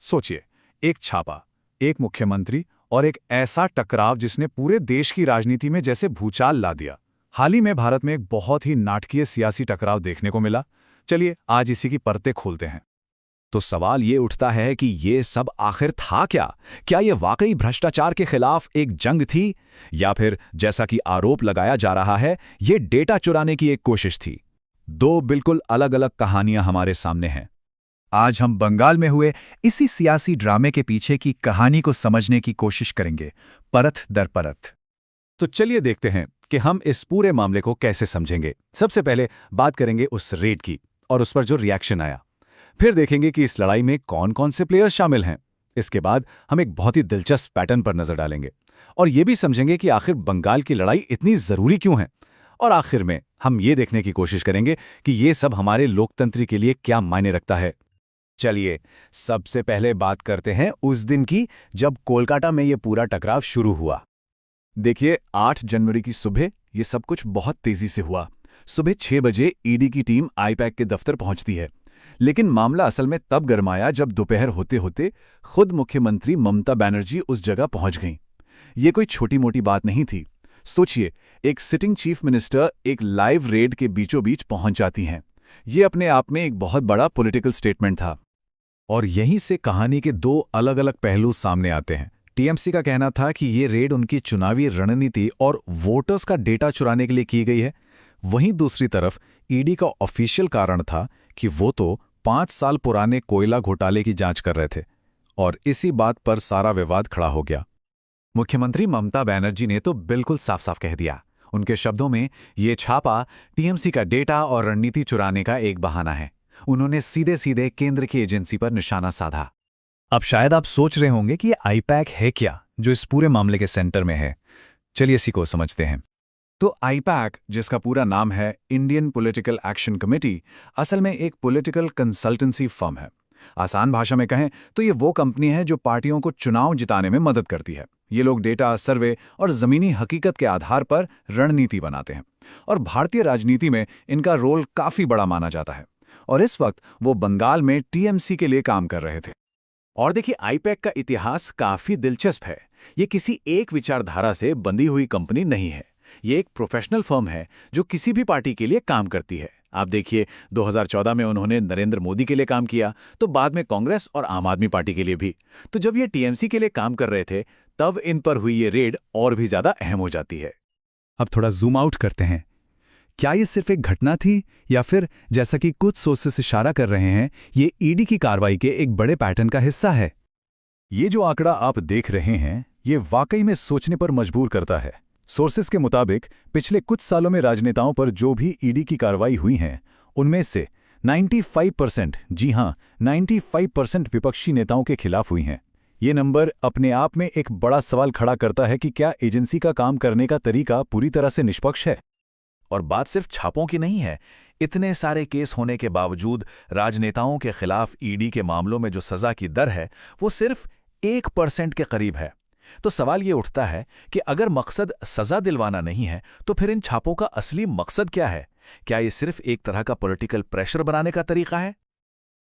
सोचिए, एक छापा, एक मुख्यमंत्री और एक ऐसा टकराव जिसने पूरे देश की राजनीति में जैसे भूचाल ला दिया। हाल ही में भारत में एक बहुत ही नाटकीय सियासी टकराव देखने को मिला। चलिए आज इसी की परतें खोलते हैं। तो सवाल ये उठता है कि ये सब आखिर था क्या? क्या ये वाकई भ्रष्टाचार के खिलाफ एक जंग थी, या फिर जैसा कि आरोप लगाया जा रहा है, ये डेटा चुराने की एक कोशिश थी? दो बिल्कुल अलग-अलग कहानियां हमारे सामने हैं। आज हम बंगाल में हुए इसी सियासी ड्रामे के पीछे की कहानी को समझने की कोशिश करेंगे, परत दर परत। तो चलिए देखते हैं कि हम इस पूरे मामले को कैसे समझेंगे। सबसे पहले बात करेंगे उस रेड की और उस पर जो रिएक्शन आया। फिर देखेंगे कि इस लड़ाई में कौन-कौन से प्लेयर्स शामिल हैं। इसके बाद हम एक बहुत ही दिलचस्प पैटर्न पर नजर डालेंगे और ये भी समझेंगे कि आखिर बंगाल की लड़ाई इतनी जरूरी क्यों है। और आखिर में हम ये देखने की कोशिश करेंगे कि ये सब हमारे लोकतंत्र के लिए क्या मायने रखता है। चलिए सबसे पहले बात करते हैं उस दिन की जब कोलकाता में ये पूरा टकराव शुरू हुआ। देखिए, 8 जनवरी की सुबह ये सब कुछ बहुत तेजी से हुआ। सुबह 6 बजे ईडी की टीम आईपैक के दफ्तर पहुंचती है। लेकिन मामला असल में तब गरमाया जब दोपहर होते होते खुद मुख्यमंत्री ममता बनर्जी उस जगह पहुंच गईं। ये कोई छोटी मोटी बात नहीं थी। सोचिए, एक सिटिंग चीफ मिनिस्टर एक लाइव रेड के बीचों बीच पहुंच जाती हैं। ये अपने आप में एक बहुत बड़ा पॉलिटिकल स्टेटमेंट था। और यहीं से कहानी के दो अलग अलग पहलू सामने आते हैं। टीएमसी का कहना था कि ये रेड उनकी चुनावी रणनीति और वोटर्स का डेटा चुराने के लिए की गई है। वहीं दूसरी तरफ ईडी का ऑफिशियल कारण था कि वो तो 5 साल पुराने कोयला घोटाले की जांच कर रहे थे। और इसी बात पर सारा विवाद खड़ा हो गया। मुख्यमंत्री ममता बनर्जी ने तो बिल्कुल साफ साफ कह दिया। उनके शब्दों में ये छापा टीएमसी का डेटा और रणनीति चुराने का एक बहाना है। उन्होंने सीधे सीधे केंद्र की एजेंसी पर निशाना साधा। अब शायद आप सोच रहे होंगे कि ये आईपैक है क्या जो इस पूरे मामले के सेंटर में है। चलिए इसी को समझते हैं। तो आईपैक, जिसका पूरा नाम है इंडियन पॉलिटिकल एक्शन कमेटी, असल में एक पॉलिटिकल कंसल्टेंसी फर्म है। आसान भाषा में कहें तो ये वो कंपनी है जो पार्टियों को चुनाव जिताने में मदद करती है। ये लोग डेटा, सर्वे और जमीनी हकीकत के आधार पर रणनीति बनाते हैं और भारतीय राजनीति में इनका रोल काफी बड़ा माना जाता है। और इस वक्त वो बंगाल में टीएमसी के लिए काम कर रहे थे। और देखिए, आईपैक का इतिहास काफी दिलचस्प है। ये किसी एक विचारधारा से बंधी हुई कंपनी नहीं है। ये एक प्रोफेशनल फर्म है जो किसी भी पार्टी के लिए काम करती है। आप देखिए, 2014 में उन्होंने नरेंद्र मोदी के लिए काम किया, तो बाद में कांग्रेस और आम आदमी पार्टी के लिए भी। तो जब ये टीएमसी के लिए काम कर रहे थे, तब इन पर हुई ये रेड और भी ज्यादा अहम हो जाती है। अब थोड़ा जूम आउट करते हैं। क्या ये सिर्फ एक घटना थी, या फिर जैसा कि कुछ सोर्सेस इशारा कर रहे हैं, ये ईडी की कार्रवाई के एक बड़े पैटर्न का हिस्सा है? ये जो आंकड़ा आप देख रहे हैं, ये वाकई में सोचने पर मजबूर करता है। सोर्सेस के मुताबिक पिछले कुछ सालों में राजनेताओं पर जो भी ईडी की कार्रवाई हुई हैं, उनमें से 95%, जी हां 95% विपक्षी नेताओं के खिलाफ हुई हैं। ये नंबर अपने आप में एक बड़ा सवाल खड़ा करता है कि क्या एजेंसी का काम करने का तरीका पूरी तरह से निष्पक्ष है। और बात सिर्फ छापों की नहीं है। इतने सारे केस होने के बावजूद राजनेताओं के खिलाफ ईडी के मामलों में जो सजा की दर है, वो सिर्फ 1% के करीब है। तो सवाल ये उठता है कि अगर मकसद सजा दिलवाना नहीं है, तो फिर इन छापों का असली मकसद क्या है? क्या ये सिर्फ एक तरह का पॉलिटिकल प्रेशर बनाने का तरीका है?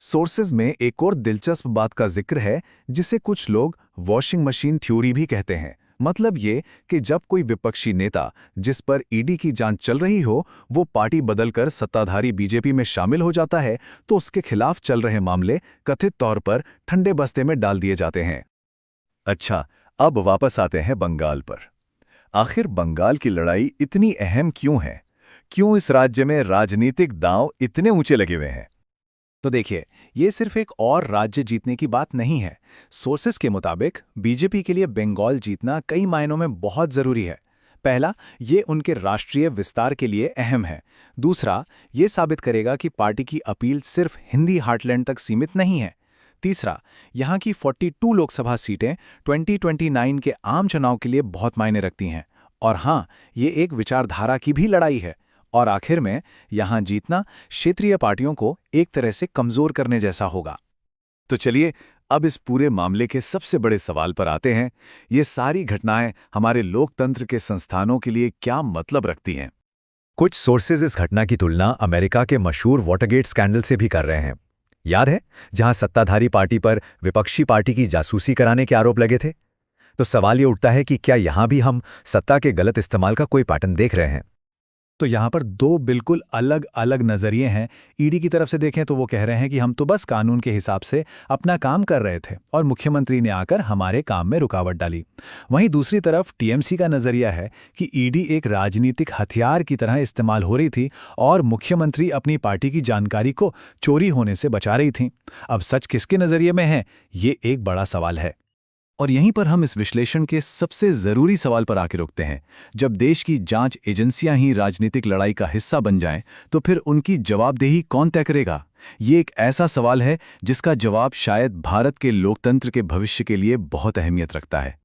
सोर्सेज में एक और दिलचस्प बात का जिक्र है, जिसे कुछ लोग वॉशिंग मशीन थ्योरी भी कहते हैं। मतलब ये कि जब कोई विपक्षी नेता जिस पर ईडी की जांच चल रही हो, वो पार्टी बदलकर सत्ताधारी बीजेपी में शामिल हो जाता है, तो उसके खिलाफ चल रहे मामले कथित तौर पर ठंडे बस्ते में डाल दिए जाते हैं। अच्छा, अब वापस आते हैं बंगाल पर। आखिर बंगाल की लड़ाई इतनी अहम क्यों है? क्यों इस राज्य में राजनीतिक दांव इतने ऊंचे लगे हुए हैं? तो देखिए, ये सिर्फ एक और राज्य जीतने की बात नहीं है। सोर्सेस के मुताबिक बीजेपी के लिए बंगाल जीतना कई मायनों में बहुत जरूरी है। पहला, ये उनके राष्ट्रीय विस्तार के लिए अहम है। दूसरा, ये साबित करेगा कि पार्टी की अपील सिर्फ हिंदी हार्टलैंड तक सीमित नहीं है। तीसरा, यहाँ की 42 लोकसभा सीटें 2029 के आम चुनाव के लिए बहुत मायने रखती हैं। और हाँ, ये एक विचारधारा की भी लड़ाई है। और आखिर में यहां जीतना क्षेत्रीय पार्टियों को एक तरह से कमजोर करने जैसा होगा। तो चलिए अब इस पूरे मामले के सबसे बड़े सवाल पर आते हैं। ये सारी घटनाएं हमारे लोकतंत्र के संस्थानों के लिए क्या मतलब रखती हैं? कुछ सोर्सेज इस घटना की तुलना अमेरिका के मशहूर वाटरगेट स्कैंडल से भी कर रहे हैं। याद है, जहां सत्ताधारी पार्टी पर विपक्षी पार्टी की जासूसी कराने के आरोप लगे थे? तो सवाल ये उठता है कि क्या यहां भी हम सत्ता के गलत इस्तेमाल का कोई पैटर्न देख रहे हैं? तो यहाँ पर दो बिल्कुल अलग अलग नज़रिए हैं। ईडी की तरफ से देखें तो वो कह रहे हैं कि हम तो बस कानून के हिसाब से अपना काम कर रहे थे और मुख्यमंत्री ने आकर हमारे काम में रुकावट डाली। वहीं दूसरी तरफ टीएमसी का नज़रिया है कि ईडी एक राजनीतिक हथियार की तरह इस्तेमाल हो रही थी और मुख्यमंत्री अपनी पार्टी की जानकारी को चोरी होने से बचा रही थी। अब सच किसके नज़रिए में है, ये एक बड़ा सवाल है। और यहीं पर हम इस विश्लेषण के सबसे जरूरी सवाल पर आके रुकते हैं। जब देश की जांच एजेंसियां ही राजनीतिक लड़ाई का हिस्सा बन जाएं, तो फिर उनकी जवाबदेही कौन तय करेगा? ये एक ऐसा सवाल है जिसका जवाब शायद भारत के लोकतंत्र के भविष्य के लिए बहुत अहमियत रखता है।